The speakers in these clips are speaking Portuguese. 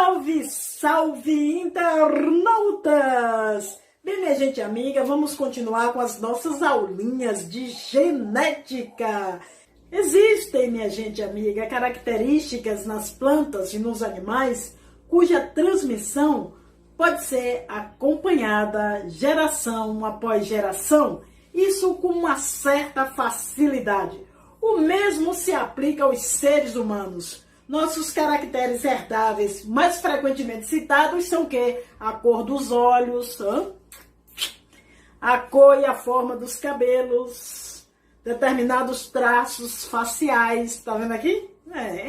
Salve, salve, internautas! Bem, minha gente amiga, vamos continuar com as nossas aulinhas de genética. Existem, minha gente amiga, características nas plantas e nos animais cuja transmissão pode ser acompanhada geração após geração, isso com uma certa facilidade. O mesmo se aplica aos seres humanos. Nossos caracteres herdáveis mais frequentemente citados são o quê? A cor dos olhos, a cor e a forma dos cabelos, determinados traços faciais, tá vendo aqui?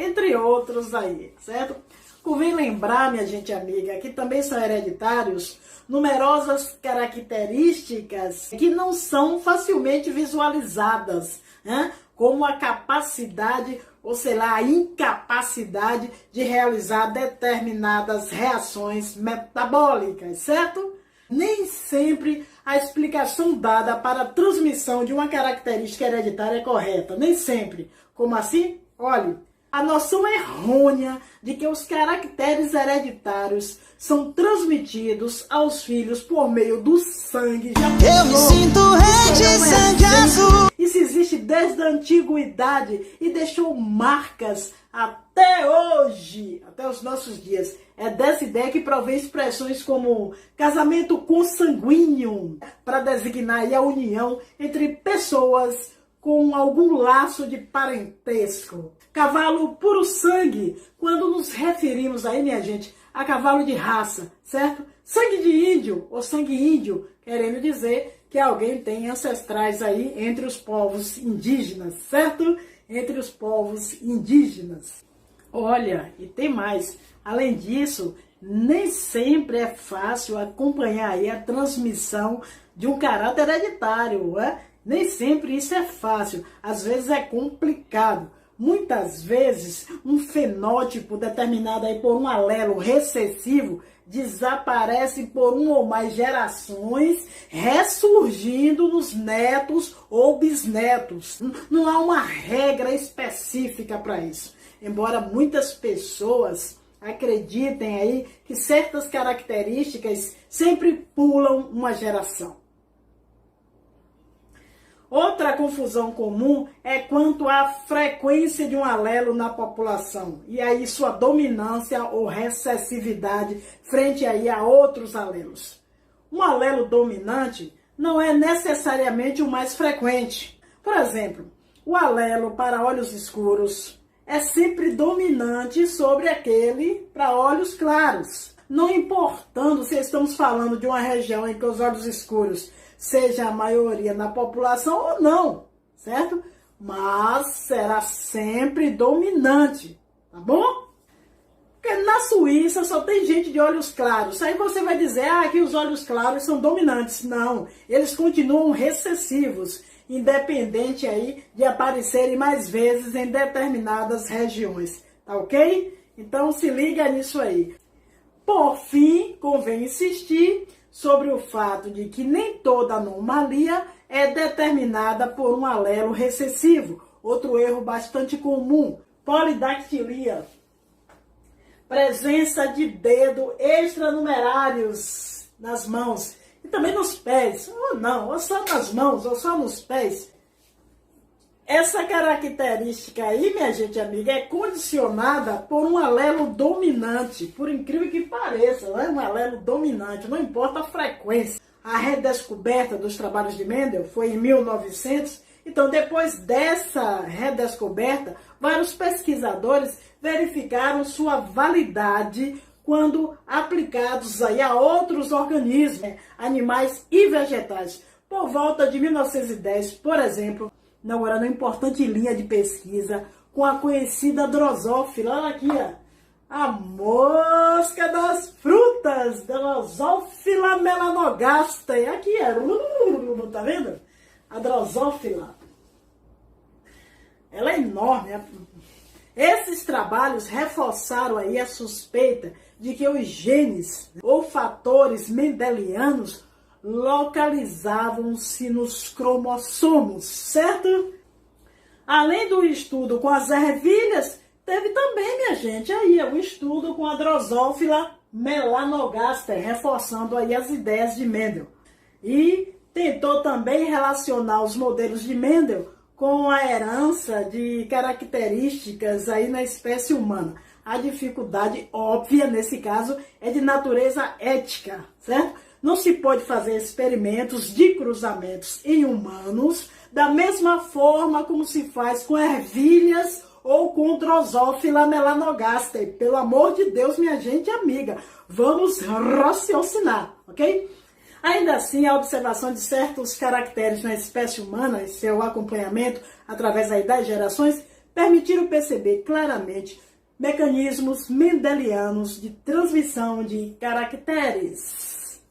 Entre outros aí, certo? Convém lembrar, minha gente amiga, que também são hereditários numerosas características que não são facilmente visualizadas, né? Como a capacidade, ou sei lá, a incapacidade de realizar determinadas reações metabólicas, certo? Nem sempre a explicação dada para a transmissão de uma característica hereditária é correta, nem sempre. Como assim? Olhe, a noção errônea de que os caracteres hereditários são transmitidos aos filhos por meio do sangue. Eu me sinto rei de sangue azul. Isso existe desde a antiguidade e deixou marcas até hoje, até os nossos dias. É dessa ideia que provém expressões como casamento consanguíneo, para designar aí a união entre pessoas com algum laço de parentesco. Cavalo puro sangue, quando nos referimos aí, minha gente, a cavalo de raça, certo? Sangue de índio ou sangue índio, querendo dizer que alguém tem ancestrais aí entre os povos indígenas, certo? Entre os povos indígenas. Olha, e tem mais. Além disso, nem sempre é fácil acompanhar aí a transmissão de um caráter hereditário, né? Nem sempre isso é fácil, às vezes é complicado. Muitas vezes, um fenótipo determinado aí por um alelo recessivo desaparece por uma ou mais gerações, ressurgindo nos netos ou bisnetos. Não há uma regra específica para isso. Embora muitas pessoas acreditem aí que certas características sempre pulam uma geração. Outra confusão comum é quanto à frequência de um alelo na população e aí sua dominância ou recessividade frente aí a outros alelos. Um alelo dominante não é necessariamente o mais frequente. Por exemplo, o alelo para olhos escuros é sempre dominante sobre aquele para olhos claros. Não importando se estamos falando de uma região em que os olhos escuros seja a maioria na população ou não, certo? Mas será sempre dominante, tá bom? Porque na Suíça só tem gente de olhos claros. Aí você vai dizer que os olhos claros são dominantes. Não, eles continuam recessivos, independente aí de aparecerem mais vezes em determinadas regiões, tá ok? Então se liga nisso aí. Por fim, convém insistir sobre o fato de que nem toda anomalia é determinada por um alelo recessivo. Outro erro bastante comum, polidactilia. Presença de dedo extranumerários nas mãos e também nos pés. Ou não, ou só nas mãos, ou só nos pés. Essa característica aí, minha gente amiga, é condicionada por um alelo dominante, por incrível que pareça, não é um alelo dominante, não importa a frequência. A redescoberta dos trabalhos de Mendel foi em 1900, então depois dessa redescoberta, vários pesquisadores verificaram sua validade quando aplicados aí a outros organismos, animais e vegetais. Por volta de 1910, por exemplo, inaugurando uma importante linha de pesquisa com a conhecida drosófila. Olha aqui, ó, a mosca das frutas, Drosophila melanogaster. Aqui, ó, tá vendo? A drosófila. Ela é enorme. Esses trabalhos reforçaram aí a suspeita de que os genes ou fatores mendelianos localizavam-se nos cromossomos, certo? Além do estudo com as ervilhas, Teve também, minha gente, aí o estudo com a Drosophila melanogaster, reforçando aí as ideias de Mendel. E tentou também relacionar os modelos de Mendel com a herança de características aí na espécie humana. A dificuldade óbvia, nesse caso, é de natureza ética, certo? Não se pode fazer experimentos de cruzamentos em humanos da mesma forma como se faz com ervilhas ou com Drosophila melanogaster. Pelo amor de Deus, minha gente amiga, vamos raciocinar, ok? Ainda assim, a observação de certos caracteres na espécie humana e seu acompanhamento através aí das gerações permitiram perceber claramente mecanismos mendelianos de transmissão de caracteres.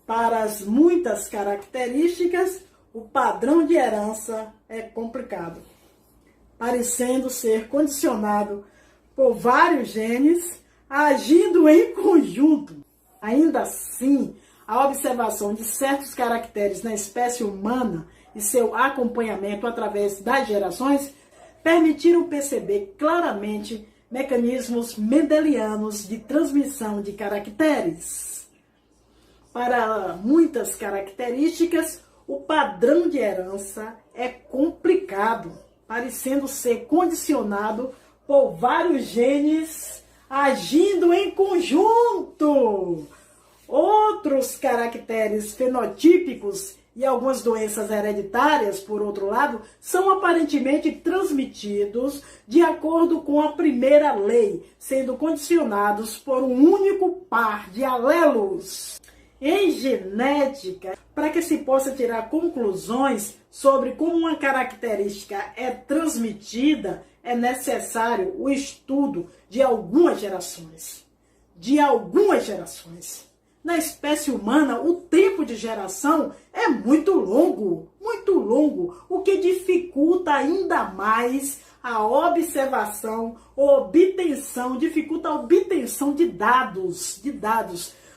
Para as muitas características, o padrão de herança é complicado, parecendo ser condicionado por vários genes agindo em conjunto. Ainda assim, a observação de certos caracteres na espécie humana e seu acompanhamento através das gerações permitiram perceber claramente mecanismos mendelianos de transmissão de caracteres. Para muitas características, o padrão de herança é complicado, parecendo ser condicionado por vários genes agindo em conjunto. Outros caracteres fenotípicos e algumas doenças hereditárias, por outro lado, são aparentemente transmitidos de acordo com a primeira lei, sendo condicionados por um único par de alelos. Em genética, para que se possa tirar conclusões sobre como uma característica é transmitida, é necessário o estudo de algumas gerações. Na espécie humana, o tempo de geração é muito longo, o que dificulta ainda mais a observação, dificulta a obtenção de dados.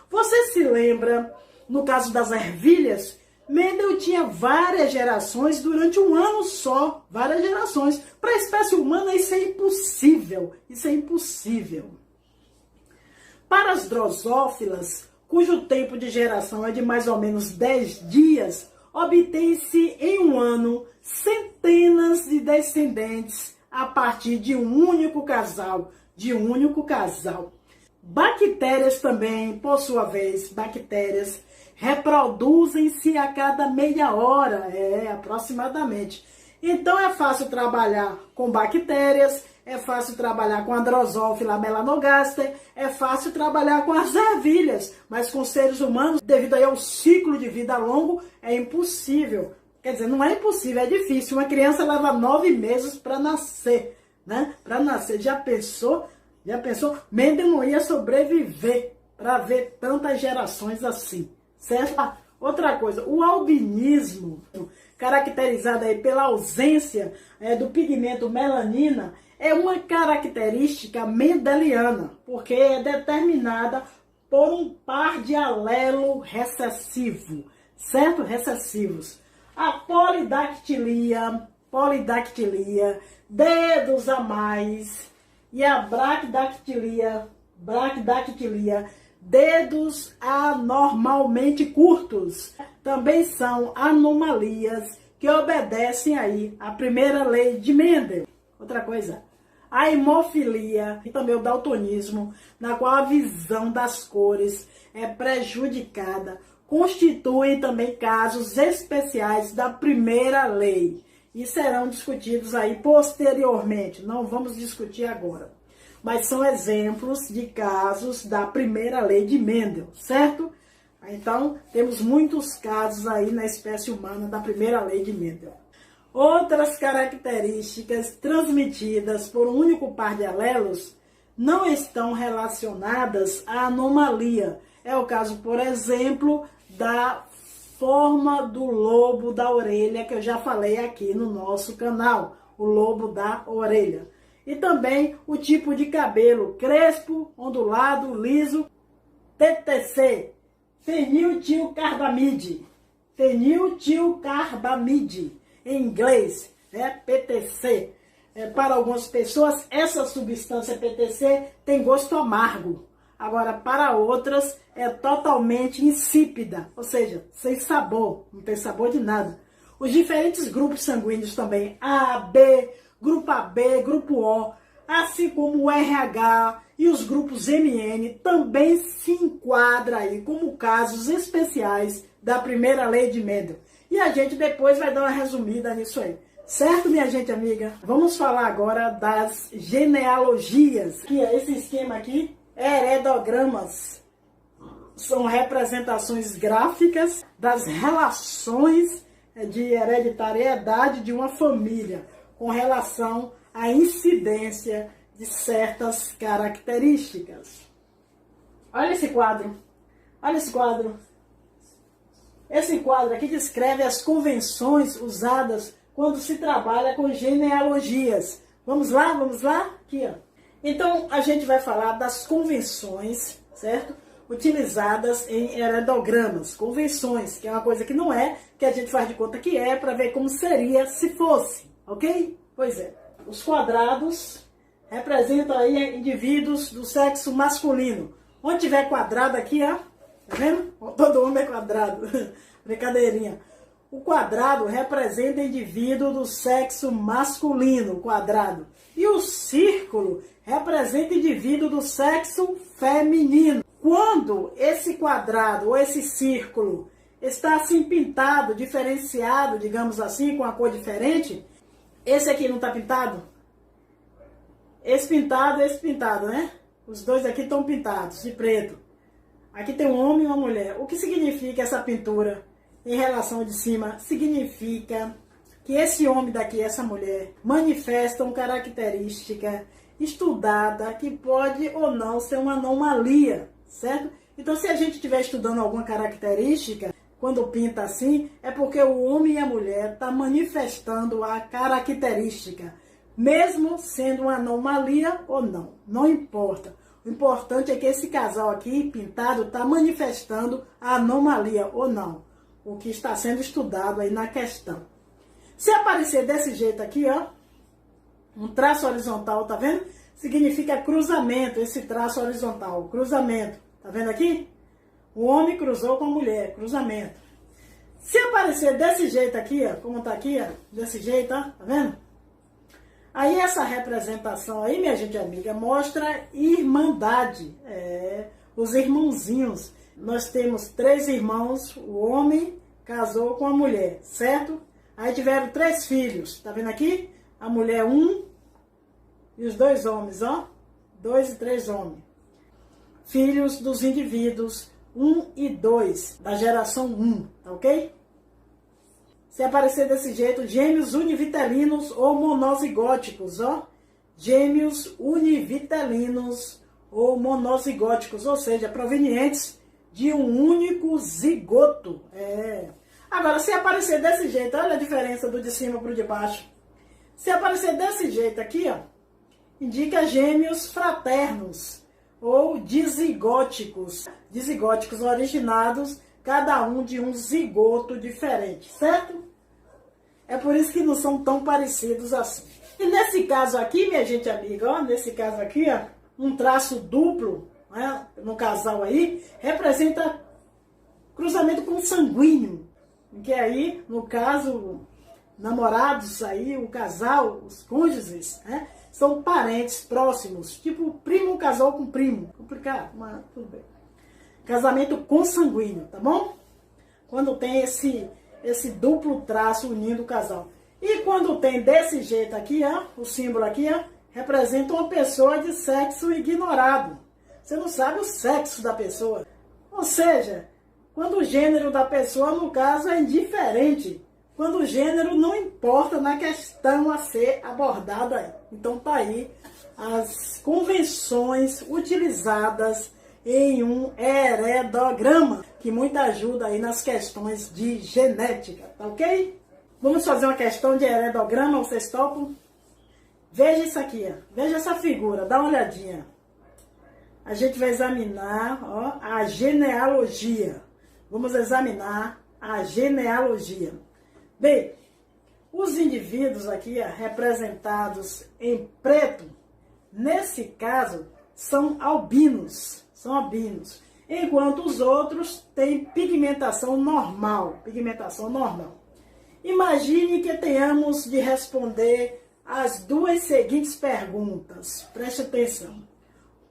Você se lembra, no caso das ervilhas, Mendel tinha várias gerações durante um ano só, várias gerações. Para a espécie humana isso é impossível. Para as drosófilas, cujo tempo de geração é de mais ou menos 10 dias, obtém-se em um ano centenas de descendentes a partir de um único casal. Bactérias também, por sua vez, reproduzem-se a cada meia hora, aproximadamente. Então é fácil trabalhar com bactérias, é fácil trabalhar com a Drosophila melanogaster, é fácil trabalhar com as ervilhas, mas com seres humanos, devido aí ao ciclo de vida longo, é impossível. Quer dizer, não é impossível, é difícil. Uma criança leva 9 meses para nascer, né? Já pensou? Mendel não ia sobreviver para ver tantas gerações assim, certo? Outra coisa, o albinismo, caracterizado aí pela ausência do pigmento melanina, é uma característica mendeliana, porque é determinada por um par de alelo recessivo, certo? Recessivos. A polidactilia, dedos a mais, e a bracdactilia, dedos anormalmente curtos, também são anomalias que obedecem aí à primeira lei de Mendel. Outra coisa, a hemofilia e também o daltonismo, na qual a visão das cores é prejudicada, constituem também casos especiais da primeira lei e serão discutidos aí posteriormente, não vamos discutir agora. Mas são exemplos de casos da primeira lei de Mendel, certo? Então, temos muitos casos aí na espécie humana da primeira lei de Mendel. Outras características transmitidas por um único par de alelos não estão relacionadas à anomalia. É o caso, por exemplo, da forma do lobo da orelha, que eu já falei aqui no nosso canal, o lobo da orelha. E também o tipo de cabelo crespo, ondulado, liso, TTC, feniltilcarbamide, em inglês, PTC. para algumas pessoas, essa substância PTC tem gosto amargo. Agora, para outras, é totalmente insípida, ou seja, sem sabor, não tem sabor de nada. Os diferentes grupos sanguíneos também, A, B, grupo AB, grupo O, assim como o RH e os grupos MN, também se enquadram aí como casos especiais da primeira lei de Mendel. E a gente depois vai dar uma resumida nisso aí. Certo, minha gente amiga? Vamos falar agora das genealogias. Que é esse esquema aqui, heredogramas. São representações gráficas das relações de hereditariedade de uma família com relação à incidência de certas características. Olha esse quadro. Olha esse quadro. Esse quadro aqui descreve as convenções usadas quando se trabalha com genealogias. Vamos lá, vamos lá? Aqui, ó. Então, a gente vai falar das convenções, certo? Utilizadas em heredogramas. Convenções, que é uma coisa que não é, que a gente faz de conta que é, para ver como seria se fosse, ok? Pois é. Os quadrados representam aí indivíduos do sexo masculino. Onde tiver quadrado aqui, ó, tá vendo? Todo homem é quadrado. Brincadeirinha. O quadrado representa indivíduo do sexo masculino, quadrado. E o círculo representa indivíduo do sexo feminino. Quando esse quadrado ou esse círculo está assim pintado, diferenciado, digamos assim, com a cor diferente, esse aqui não está pintado? Esse pintado, né? Os dois aqui estão pintados de preto. Aqui tem um homem e uma mulher. O que significa essa pintura em relação de cima? Significa que esse homem daqui, essa mulher, manifestam característica estudada que pode ou não ser uma anomalia, certo? Então, se a gente estiver estudando alguma característica, quando pinta assim, é porque o homem e a mulher estão manifestando a característica, mesmo sendo uma anomalia ou não, não importa. O importante é que esse casal aqui, pintado, está manifestando a anomalia ou não, o que está sendo estudado aí na questão. Se aparecer desse jeito aqui, ó, um traço horizontal, tá vendo? Significa cruzamento, esse traço horizontal, cruzamento. Tá vendo aqui? O homem cruzou com a mulher, cruzamento. Se aparecer desse jeito aqui, ó, como tá aqui, ó, desse jeito, ó, tá vendo? Aí essa representação aí, minha gente amiga, mostra irmandade, os irmãozinhos. Nós temos 3 irmãos, o homem casou com a mulher, certo? Aí tiveram 3 filhos, tá vendo aqui? A mulher 1 e os 2 homens, ó, 2 e 3 homens. Filhos dos indivíduos 1 e 2, da geração 1, tá ok? Se aparecer desse jeito, gêmeos univitelinos ou monozigóticos, ó. Gêmeos univitelinos ou monozigóticos, ou seja, provenientes de um único zigoto. Agora, se aparecer desse jeito, olha a diferença do de cima para o de baixo. Se aparecer desse jeito aqui, ó, indica gêmeos fraternos ou dizigóticos. Dizigóticos originados, cada um de um zigoto diferente, certo? É por isso que não são tão parecidos assim. E nesse caso aqui, minha gente amiga, ó, nesse caso aqui, ó, um traço duplo, né, no casal aí, representa cruzamento com sanguíneo. Que aí, no caso, namorados aí, o casal, os cônjuges, né, são parentes próximos, tipo primo casou com primo. Complicado, mas tudo bem. Casamento consanguíneo, tá bom? Quando tem esse duplo traço unindo o casal. E quando tem desse jeito aqui, ó, o símbolo aqui, ó, representa uma pessoa de sexo ignorado. Você não sabe o sexo da pessoa. Ou seja, quando o gênero da pessoa, no caso, é indiferente. Quando o gênero não importa na questão a ser abordada. Então tá aí as convenções utilizadas em um heredograma, que muito ajuda aí nas questões de genética, tá ok? Vamos fazer uma questão de heredograma, vocês topam? Veja isso aqui, ó. Veja essa figura, dá uma olhadinha. A gente vai examinar, ó, a genealogia. Vamos examinar a genealogia. Bem, Os indivíduos aqui representados em preto, nesse caso, são albinos, enquanto os outros têm pigmentação normal, Imagine que tenhamos de responder as duas seguintes perguntas. Preste atenção.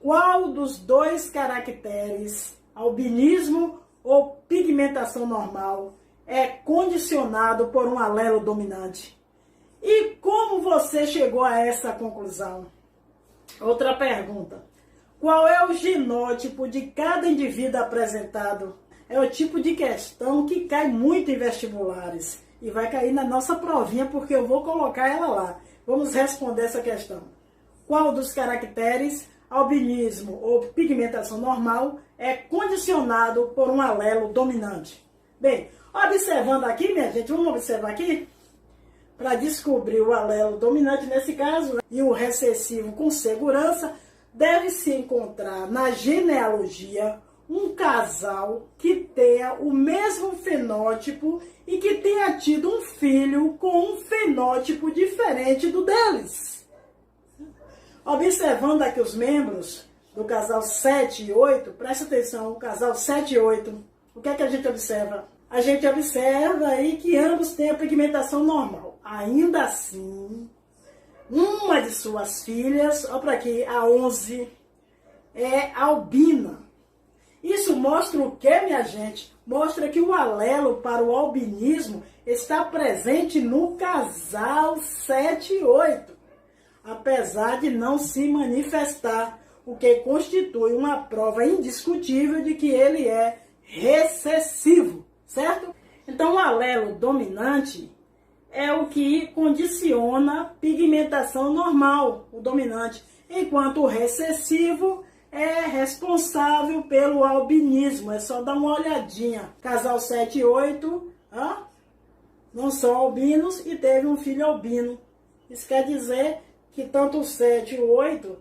Qual dos dois caracteres, albinismo ou pigmentação normal, é condicionado por um alelo dominante? E como você chegou a essa conclusão? Outra pergunta. Qual é o genótipo de cada indivíduo apresentado? É o tipo de questão que cai muito em vestibulares. E vai cair na nossa provinha, porque eu vou colocar ela lá. Vamos responder essa questão. Qual dos caracteres, albinismo ou pigmentação normal, é condicionado por um alelo dominante? Bem, observando aqui, minha gente, vamos observar aqui? Para descobrir o alelo dominante nesse caso, e o recessivo com segurança, deve-se encontrar na genealogia um casal que tenha o mesmo fenótipo e que tenha tido um filho com um fenótipo diferente do deles. Observando aqui os membros do casal 7 e 8, presta atenção, o casal 7 e 8, o que é que a gente observa? A gente observa aí que ambos têm a pigmentação normal. Ainda assim, uma de suas filhas, olha para aqui, a 11, é albina. Isso mostra o que, minha gente? Mostra que o alelo para o albinismo está presente no casal 7 e 8, apesar de não se manifestar, o que constitui uma prova indiscutível de que ele é recessivo, certo? Então, o alelo dominante é o que condiciona a pigmentação normal, o dominante, enquanto o recessivo é responsável pelo albinismo. É só dar uma olhadinha. Casal 7 e 8 não são albinos e teve um filho albino. Isso quer dizer que tanto o 7 e o 8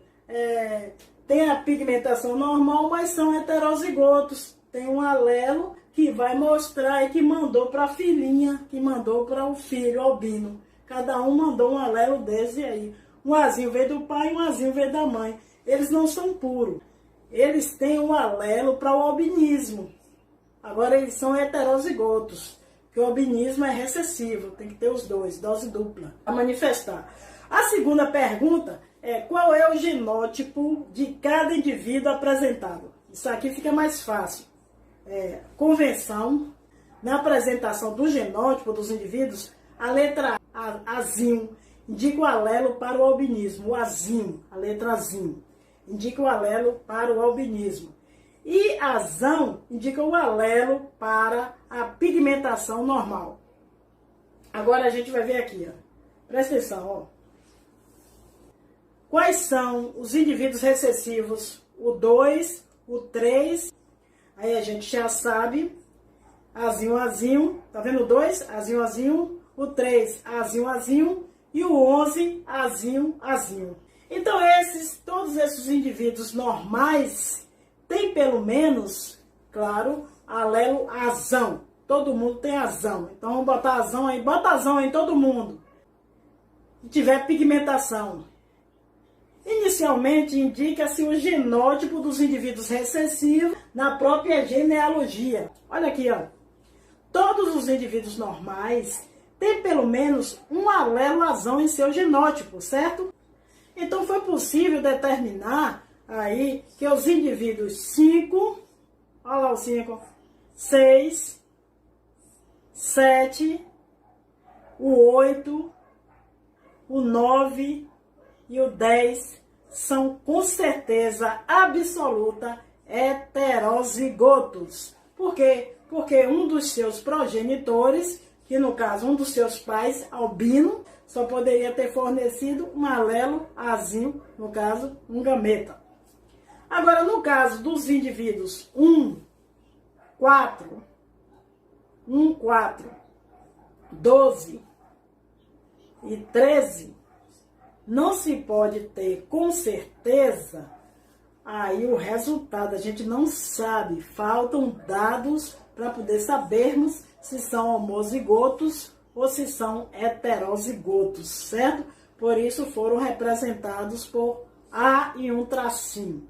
tem a pigmentação normal, mas são heterozigotos. Tem um alelo que vai mostrar e que mandou para a filhinha, que mandou para o filho albino. Cada um mandou um alelo desse aí. Um azinho veio do pai e um azinho veio da mãe. Eles não são puros. Eles têm um alelo para o albinismo. Agora eles são heterozigotos, porque o albinismo é recessivo, tem que ter os dois, dose dupla, para manifestar. A segunda pergunta é qual é o genótipo de cada indivíduo apresentado. Isso aqui fica mais fácil. Convenção, na apresentação do genótipo dos indivíduos, a letra Azinho indica o alelo para o albinismo. O Azinho, a letra Azinho, indica o alelo para o albinismo. E Azão indica o alelo para a pigmentação normal. Agora a gente vai ver aqui, presta atenção, Quais são os indivíduos recessivos? O 2, o 3, aí a gente já sabe, Azinho, Azinho, tá vendo o 2? Azinho, Azinho, o 3, Azinho, Azinho, e o 11, Azinho, Azinho. Então todos esses indivíduos normais têm pelo menos, claro, alelo azão. Todo mundo tem azão. Então vamos botar azão aí, bota azão aí em todo mundo. Se tiver pigmentação. Inicialmente indica-se o genótipo dos indivíduos recessivos na própria genealogia. Olha aqui, Todos os indivíduos normais têm pelo menos um alelo azão em seu genótipo, certo? Então foi possível determinar aí que os indivíduos 5, olha lá o 5, 6, 7, o 8, o 9 e o 10 são com certeza absoluta heterozigotos. Por quê? Porque um dos seus progenitores, que no caso um dos seus pais, albino, só poderia ter fornecido um alelo azinho, no caso um gameta. Agora, no caso dos indivíduos 1, 4, 12 e 13, não se pode ter com certeza aí o resultado. A gente não sabe, faltam dados para poder sabermos se são homozigotos ou se são heterozigotos, certo? Por isso foram representados por A e um tracinho,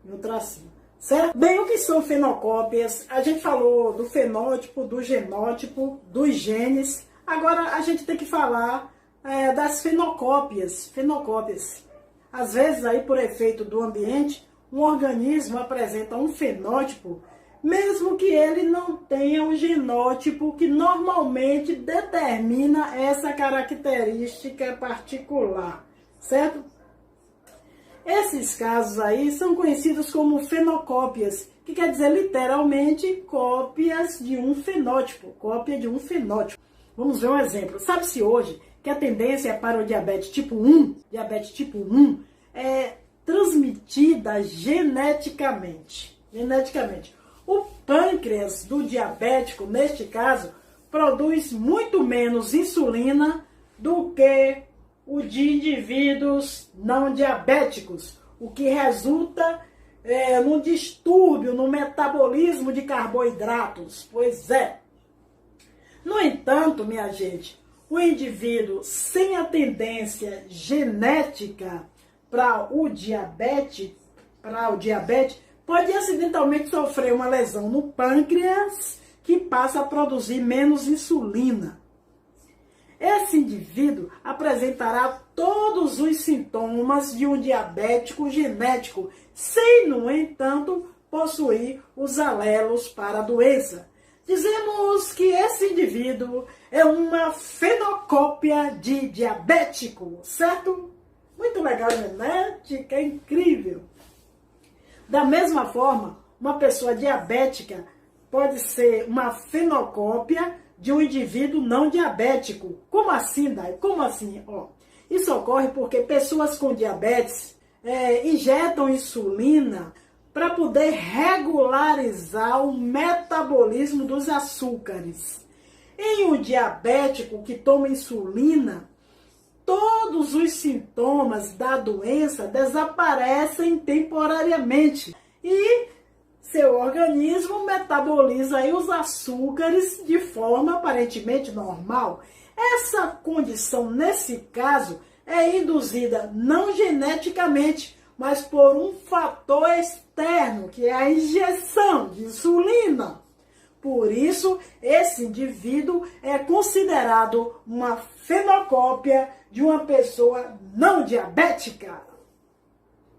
certo? Bem, o que são fenocópias? A gente falou do fenótipo, do genótipo, dos genes. Agora a gente tem que falar das fenocópias. Às vezes, aí, por efeito do ambiente, um organismo apresenta um fenótipo, mesmo que ele não tenha o genótipo que normalmente determina essa característica particular, certo? Esses casos aí são conhecidos como fenocópias, que quer dizer literalmente cópias de um fenótipo, cópia de um fenótipo. Vamos ver um exemplo. Sabe-se hoje que a tendência para o diabetes tipo 1 é transmitida geneticamente. O pâncreas do diabético, neste caso, produz muito menos insulina do que o de indivíduos não diabéticos, o que resulta num distúrbio no metabolismo de carboidratos. Pois é. No entanto, minha gente, o indivíduo sem a tendência genética para o diabetes, pode acidentalmente sofrer uma lesão no pâncreas que passa a produzir menos insulina. Esse indivíduo apresentará todos os sintomas de um diabético genético, sem, no entanto, possuir os alelos para a doença. Dizemos que esse indivíduo é uma fenocópia de diabético, certo? Muito legal, genética, é incrível. Da mesma forma, uma pessoa diabética pode ser uma fenocópia de um indivíduo não diabético. Como assim, Dai? Como assim? Isso ocorre porque pessoas com diabetes injetam insulina para poder regularizar o metabolismo dos açúcares. Em um diabético que toma insulina, todos os sintomas da doença desaparecem temporariamente e seu organismo metaboliza aí os açúcares de forma aparentemente normal. Essa condição, nesse caso, é induzida não geneticamente, mas por um fator externo, que é a injeção de insulina. Por isso, esse indivíduo é considerado uma fenocópia de uma pessoa não diabética.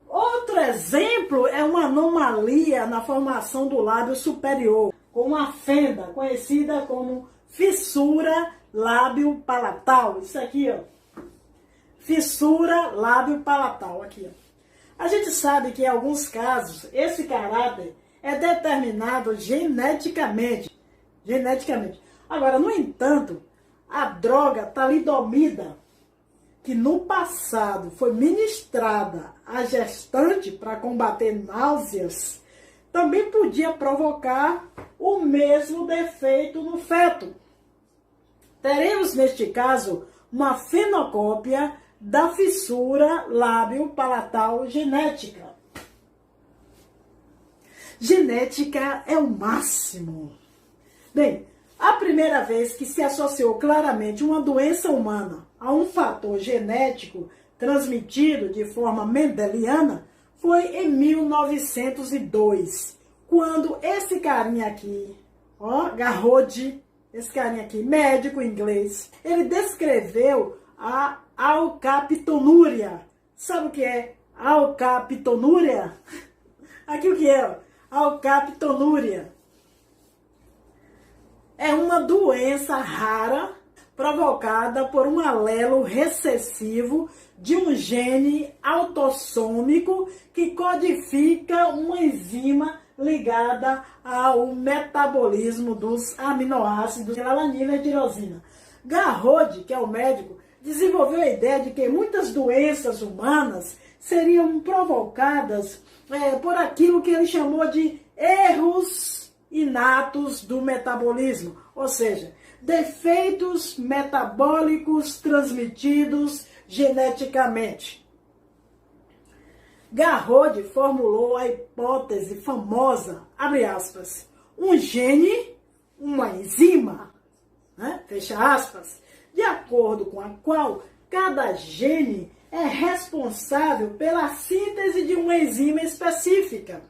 Outro exemplo é uma anomalia na formação do lábio superior, com uma fenda conhecida como fissura lábio-palatal. Isso aqui, fissura lábio-palatal, aqui, A gente sabe que em alguns casos esse caráter é determinado geneticamente. Agora, no entanto, a droga talidomida, que no passado foi ministrada à gestante para combater náuseas, também podia provocar o mesmo defeito no feto. Teremos, neste caso, uma fenocópia da fissura lábio-palatal genética. Genética é o máximo. Bem, a primeira vez que se associou claramente uma doença humana a um fator genético transmitido de forma mendeliana foi em 1902, quando esse carinha aqui, Garrod, esse carinha aqui, médico inglês, ele descreveu a alcapitonúria. Sabe o que é alcapitonúria? Aqui o que é? Alcapitonúria é uma doença rara provocada por um alelo recessivo de um gene autossômico que codifica uma enzima ligada ao metabolismo dos aminoácidos de alanina e tirosina. Garrod, que é o médico, desenvolveu a ideia de que muitas doenças humanas seriam provocadas por aquilo que ele chamou de erros inatos do metabolismo, ou seja, defeitos metabólicos transmitidos geneticamente. Garrod formulou a hipótese famosa, abre aspas, um gene, uma enzima, fecha aspas, de acordo com a qual cada gene é responsável pela síntese de uma enzima específica.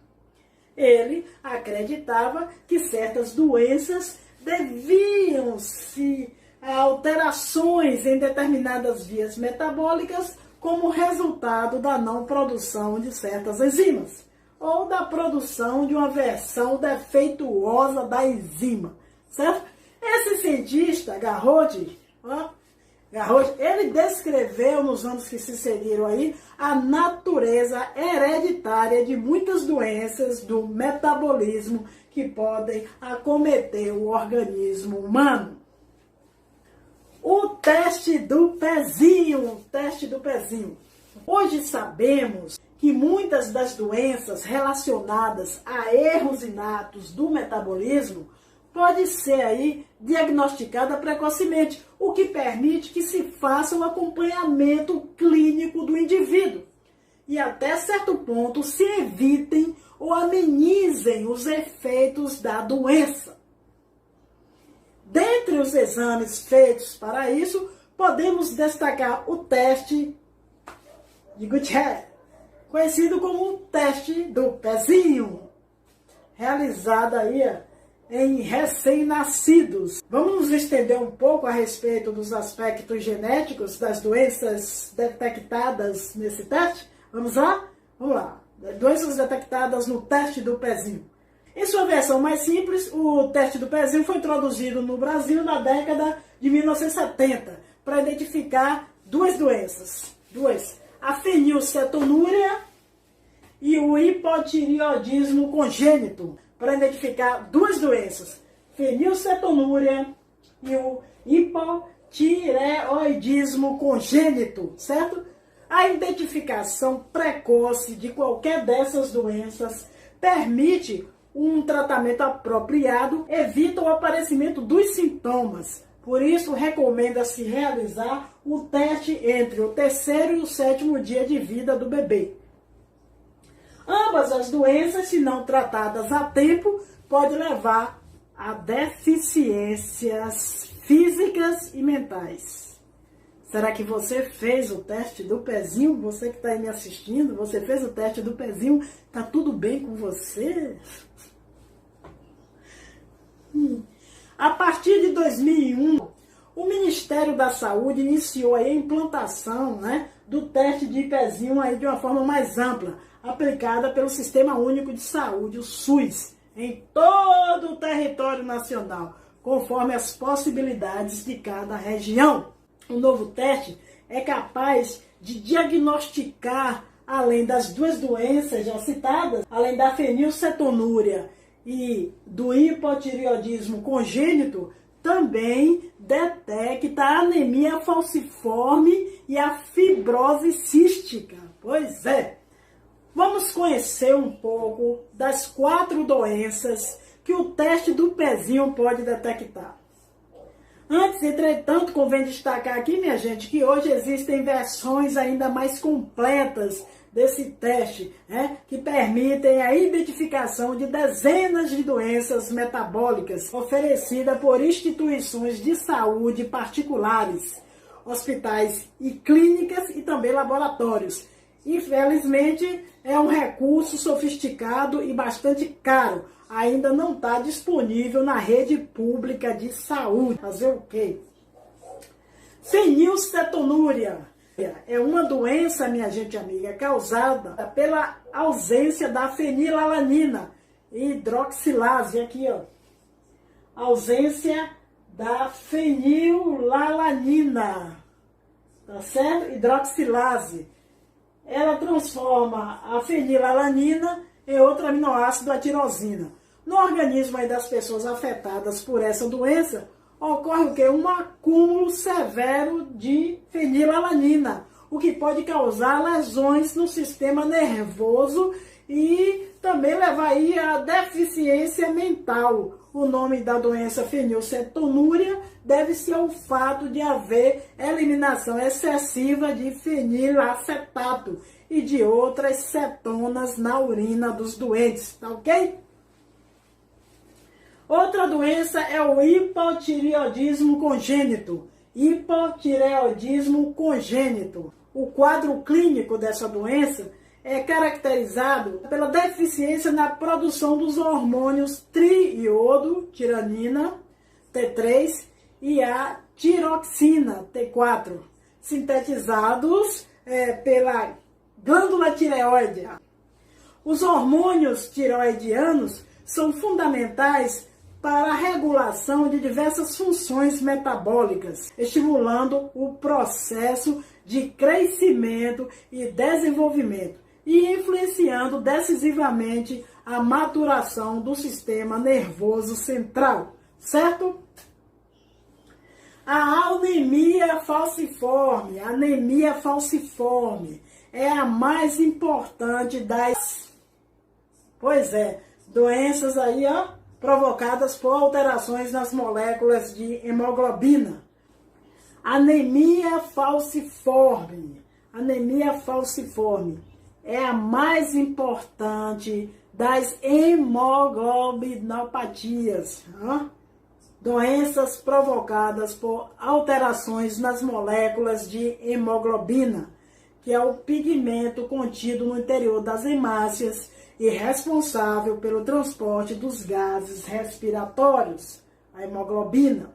Ele acreditava que certas doenças deviam-se a alterações em determinadas vias metabólicas como resultado da não produção de certas enzimas, ou da produção de uma versão defeituosa da enzima, certo? Esse cientista, Garrod, ele descreveu nos anos que se seguiram aí a natureza hereditária de muitas doenças do metabolismo que podem acometer o organismo humano. O teste do pezinho, Hoje sabemos que muitas das doenças relacionadas a erros inatos do metabolismo pode ser aí diagnosticada precocemente, o que permite que se faça um acompanhamento clínico do indivíduo e até certo ponto se evitem ou amenizem os efeitos da doença. Dentre os exames feitos para isso, podemos destacar o teste de Guttag, conhecido como o teste do pezinho, realizado aí em recém-nascidos. Vamos nos estender um pouco a respeito dos aspectos genéticos das doenças detectadas nesse teste? Vamos lá? Vamos lá. Doenças detectadas no teste do pezinho. Em sua versão mais simples, o teste do pezinho foi introduzido no Brasil na década de 1970 para identificar duas doenças. A fenilcetonúria e o hipotireoidismo congênito, para identificar duas doenças, fenilcetonúria e o hipotireoidismo congênito, certo? A identificação precoce de qualquer dessas doenças permite um tratamento apropriado, evita o aparecimento dos sintomas. Por isso, recomenda-se realizar o teste entre o 3º e o 7º dia de vida do bebê. Ambas as doenças, se não tratadas a tempo, podem levar a deficiências físicas e mentais. Será que você fez o teste do pezinho? Você que está aí me assistindo, você fez o teste do pezinho? Está tudo bem com você? A partir de 2001, o Ministério da Saúde iniciou a implantação, do teste de pezinho aí de uma forma mais ampla, aplicada pelo Sistema Único de Saúde, o SUS, em todo o território nacional, conforme as possibilidades de cada região. O novo teste é capaz de diagnosticar, além das duas doenças já citadas, além da fenilcetonúria e do hipotireoidismo congênito, também detecta a anemia falciforme e a fibrose cística. Pois é. Vamos conhecer um pouco das 4 doenças que o teste do pezinho pode detectar. Antes, entretanto, convém destacar aqui, minha gente, que hoje existem versões ainda mais completas desse teste, que permitem a identificação de dezenas de doenças metabólicas oferecidas por instituições de saúde particulares, hospitais e clínicas e também laboratórios. Infelizmente, é um recurso sofisticado e bastante caro. Ainda não está disponível na rede pública de saúde. Fazer o quê? Fenilcetonúria é uma doença, minha gente amiga, causada pela ausência da fenilalanina e hidroxilase. Aqui, ó. Ausência da fenilalanina. Tá certo? Hidroxilase. Ela transforma a fenilalanina em outro aminoácido, a tirosina. No organismo aí das pessoas afetadas por essa doença, ocorre o quê? Um acúmulo severo de fenilalanina, o que pode causar lesões no sistema nervoso e também levar aí a deficiência mental. O nome da doença fenilcetonúria deve-se ao fato de haver eliminação excessiva de fenilacetato e de outras cetonas na urina dos doentes, tá ok? Outra doença é o hipotireoidismo congênito. hipotireoidismo congênito. O quadro clínico dessa doença é caracterizado pela deficiência na produção dos hormônios triiodotiranina, T3, e a tiroxina, T4, sintetizados pela glândula tireoide. Os hormônios tireoidianos são fundamentais para a regulação de diversas funções metabólicas, estimulando o processo de crescimento e desenvolvimento e influenciando decisivamente a maturação do sistema nervoso central, certo? A anemia falciforme é a mais importante das, doenças aí, provocadas por alterações nas moléculas de hemoglobina. Anemia falciforme é a mais importante das hemoglobinopatias, doenças provocadas por alterações nas moléculas de hemoglobina, que é o pigmento contido no interior das hemácias e responsável pelo transporte dos gases respiratórios, a hemoglobina.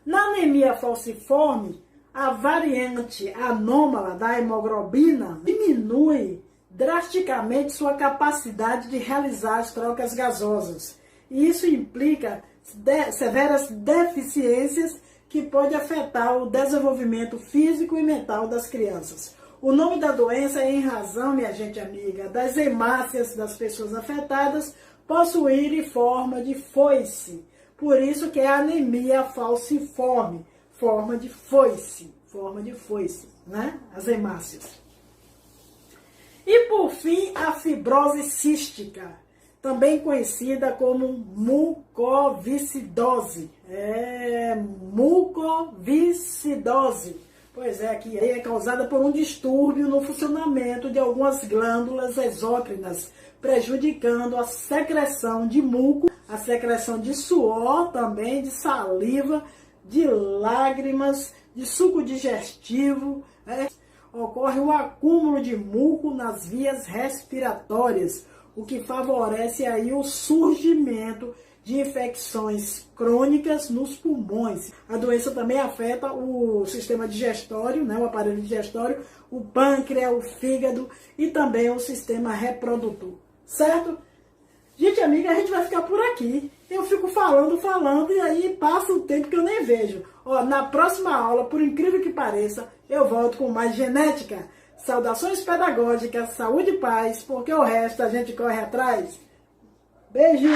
Na anemia falciforme, a variante anômala da hemoglobina diminui drasticamente sua capacidade de realizar as trocas gasosas. E isso implica severas deficiências que podem afetar o desenvolvimento físico e mental das crianças. O nome da doença é em razão, minha gente amiga, das hemácias das pessoas afetadas possuírem forma de foice. Por isso que é anemia falciforme, forma de foice, né? As hemácias. E por fim, a fibrose cística, também conhecida como mucoviscidose. Mucoviscidose. Pois é, que é causada por um distúrbio no funcionamento de algumas glândulas exócrinas, prejudicando a secreção de muco, a secreção de suor também, de saliva, de lágrimas, de suco digestivo. Ocorre o acúmulo de muco nas vias respiratórias, o que favorece aí o surgimento de infecções crônicas nos pulmões. A doença também afeta o sistema digestório, né, o aparelho digestório, o pâncreas, o fígado e também o sistema reprodutor, certo? Gente amiga, a gente vai ficar por aqui. Eu fico falando e aí passa o tempo que eu nem vejo. Na próxima aula, por incrível que pareça, eu volto com mais genética. Saudações pedagógicas, saúde e paz, porque o resto a gente corre atrás. Beijo!